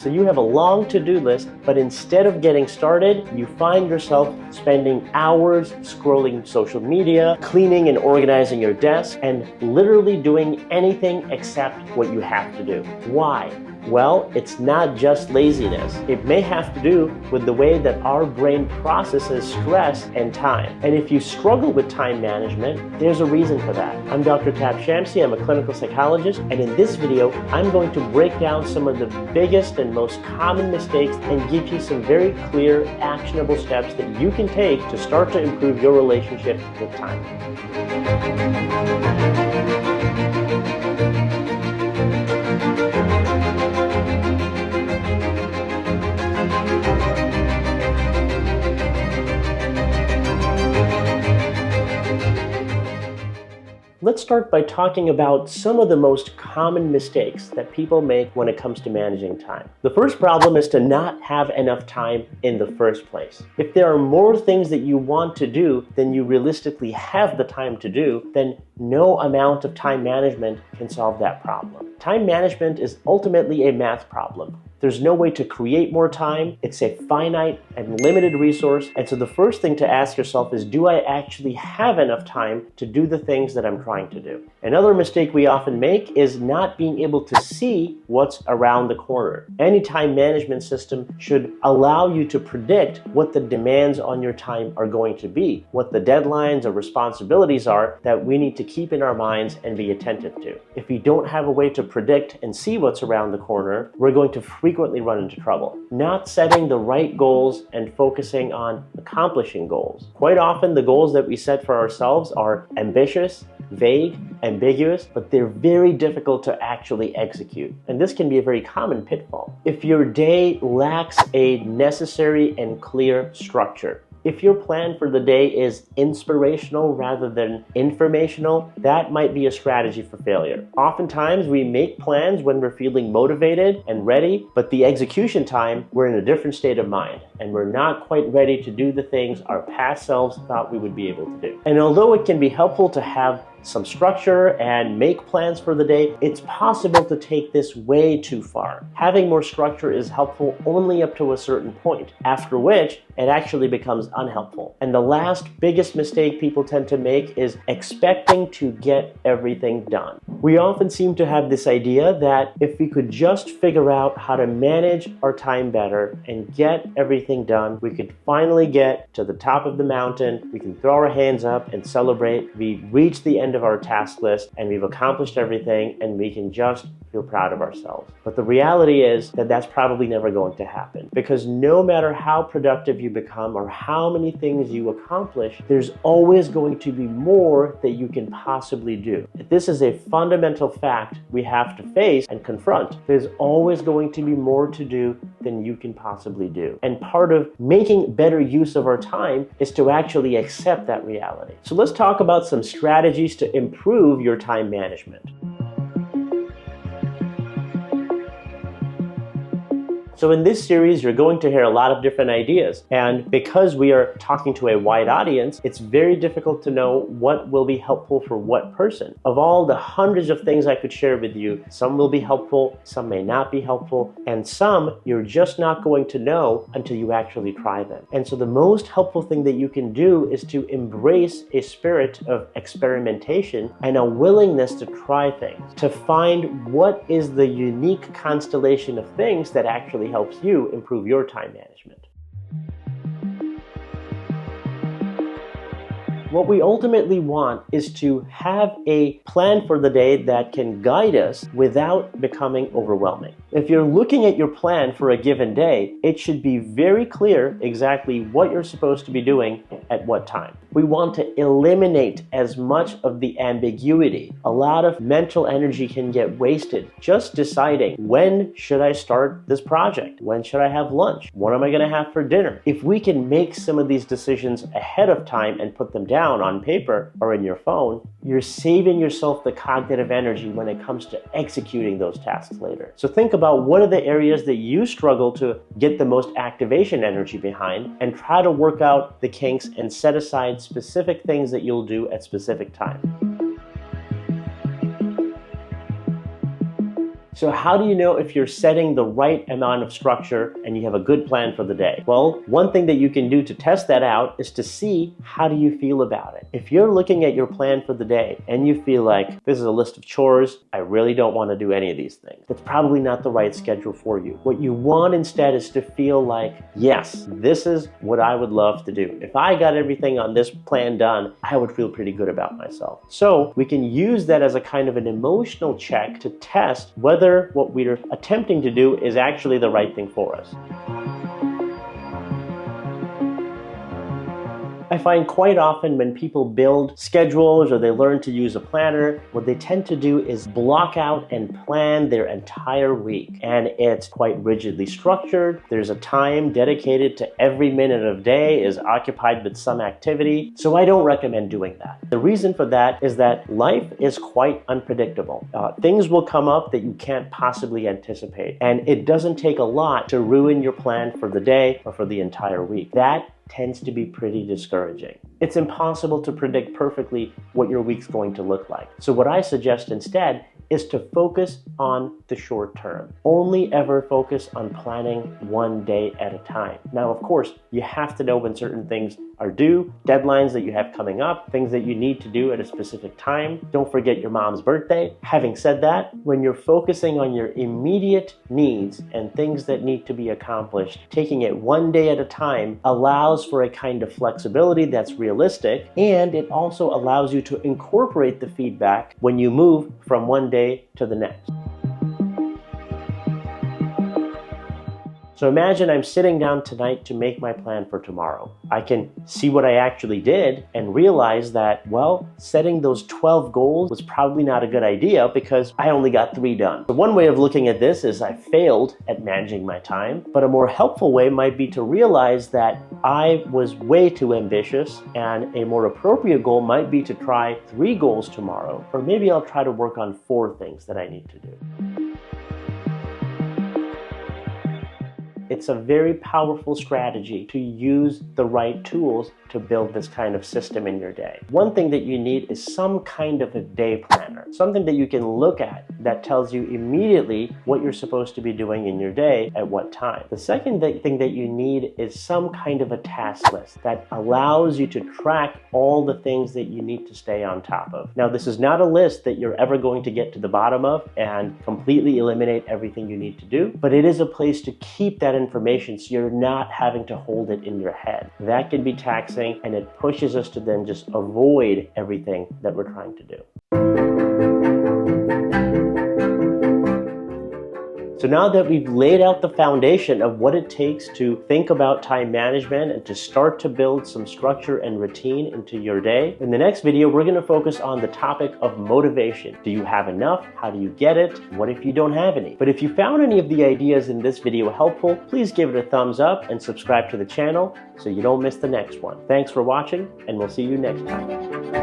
So you have a long to-do list, but instead of getting started, you find yourself spending hours scrolling social media, cleaning and organizing your desk, and literally doing anything except what you have to do. Why? Well, it's not just laziness. It may have to do with the way that our brain processes stress and time. And if you struggle with time management, there's a reason for that. I'm Dr. Tab Shamsi. I'm a clinical psychologist, and in this video, I'm going to break down some of the biggest and most common mistakes and give you some very clear, actionable steps that you can take to start to improve your relationship with time. Let's start by talking about some of the most common mistakes that people make when it comes to managing time. The first problem is to not have enough time in the first place. If there are more things that you want to do than you realistically have the time to do, then no amount of time management can solve that problem. Time management is ultimately a math problem. There's no way to create more time. It's a finite and limited resource. And so the first thing to ask yourself is, do I actually have enough time to do the things that I'm trying to do? Another mistake we often make is not being able to see what's around the corner. Any time management system should allow you to predict what the demands on your time are going to be, what the deadlines or responsibilities are that we need to keep in our minds and be attentive to. If you don't have a way to predict and see what's around the corner, we're going to frequently run into trouble. Not setting the right goals and focusing on accomplishing goals. Quite often, the goals that we set for ourselves are ambitious, vague, ambiguous, but they're very difficult to actually execute. And this can be a very common pitfall. If your day lacks a necessary and clear structure, if your plan for the day is inspirational rather than informational, that might be a strategy for failure. Oftentimes, we make plans when we're feeling motivated and ready, but the execution time, we're in a different state of mind, and we're not quite ready to do the things our past selves thought we would be able to do. And although it can be helpful to have some structure and make plans for the day, it's possible to take this way too far. Having more structure is helpful only up to a certain point, after which it actually becomes unhelpful. And the last biggest mistake people tend to make is expecting to get everything done. We often seem to have this idea that if we could just figure out how to manage our time better and get everything done, we could finally get to the top of the mountain, we can throw our hands up and celebrate, we reach the end of our task list and we've accomplished everything, and we can just feel proud of ourselves. But the reality is that that's probably never going to happen, because no matter how productive you become or how many things you accomplish, there's always going to be more that you can possibly do. This is a fundamental fact we have to face and confront. There's always going to be more to do than you can possibly do. And part of making better use of our time is to actually accept that reality. So let's talk about some strategies to improve your time management. So in this series, you're going to hear a lot of different ideas. And because we are talking to a wide audience, it's very difficult to know what will be helpful for what person. Of all the hundreds of things I could share with you, some will be helpful, some may not be helpful, and some you're just not going to know until you actually try them. And so the most helpful thing that you can do is to embrace a spirit of experimentation and a willingness to try things, to find what is the unique constellation of things that actually helps you improve your time management. What we ultimately want is to have a plan for the day that can guide us without becoming overwhelming. If you're looking at your plan for a given day, it should be very clear exactly what you're supposed to be doing at what time. We want to eliminate as much of the ambiguity. A lot of mental energy can get wasted just deciding, when should I start this project? When should I have lunch? What am I going to have for dinner? If we can make some of these decisions ahead of time and put them down on paper or in your phone, you're saving yourself the cognitive energy when it comes to executing those tasks later. So think about what are the areas that you struggle to get the most activation energy behind, and try to work out the kinks and set aside specific things that you'll do at specific times. So how do you know if you're setting the right amount of structure and you have a good plan for the day? Well, one thing that you can do to test that out is to see how do you feel about it. If you're looking at your plan for the day and you feel like this is a list of chores, I really don't want to do any of these things, that's probably not the right schedule for you. What you want instead is to feel like, yes, this is what I would love to do. If I got everything on this plan done, I would feel pretty good about myself. So we can use that as a kind of an emotional check to test whether what we're attempting to do is actually the right thing for us. I find quite often when people build schedules or they learn to use a planner, what they tend to do is block out and plan their entire week. And it's quite rigidly structured. There's a time dedicated to every minute of day is occupied with some activity. So I don't recommend doing that. The reason for that is that life is quite unpredictable. Things will come up that you can't possibly anticipate. And it doesn't take a lot to ruin your plan for the day or for the entire week. That tends to be pretty discouraging. It's impossible to predict perfectly what your week's going to look like. So what I suggest instead is to focus on the short term. Only ever focus on planning one day at a time. Now, of course, you have to know when certain things are due, deadlines that you have coming up, things that you need to do at a specific time. Don't forget your mom's birthday. Having said that, when you're focusing on your immediate needs and things that need to be accomplished, taking it one day at a time allows for a kind of flexibility that's realistic, and it also allows you to incorporate the feedback when you move from one day to the next. So imagine I'm sitting down tonight to make my plan for tomorrow. I can see what I actually did and realize that, well, setting those 12 goals was probably not a good idea because I only got 3 done. So one way of looking at this is I failed at managing my time, but a more helpful way might be to realize that I was way too ambitious, and a more appropriate goal might be to try 3 goals tomorrow, or maybe I'll try to work on 4 things that I need to do. It's a very powerful strategy to use the right tools to build this kind of system in your day. One thing that you need is some kind of a day planner, something that you can look at that tells you immediately what you're supposed to be doing in your day at what time. The second thing that you need is some kind of a task list that allows you to track all the things that you need to stay on top of. Now, this is not a list that you're ever going to get to the bottom of and completely eliminate everything you need to do, but it is a place to keep that information so you're not having to hold it in your head. That can be taxing, and it pushes us to then just avoid everything that we're trying to do. So now that we've laid out the foundation of what it takes to think about time management and to start to build some structure and routine into your day, in the next video, we're going to focus on the topic of motivation. Do you have enough? How do you get it? What if you don't have any? But if you found any of the ideas in this video helpful, please give it a thumbs up and subscribe to the channel so you don't miss the next one. Thanks for watching, and we'll see you next time.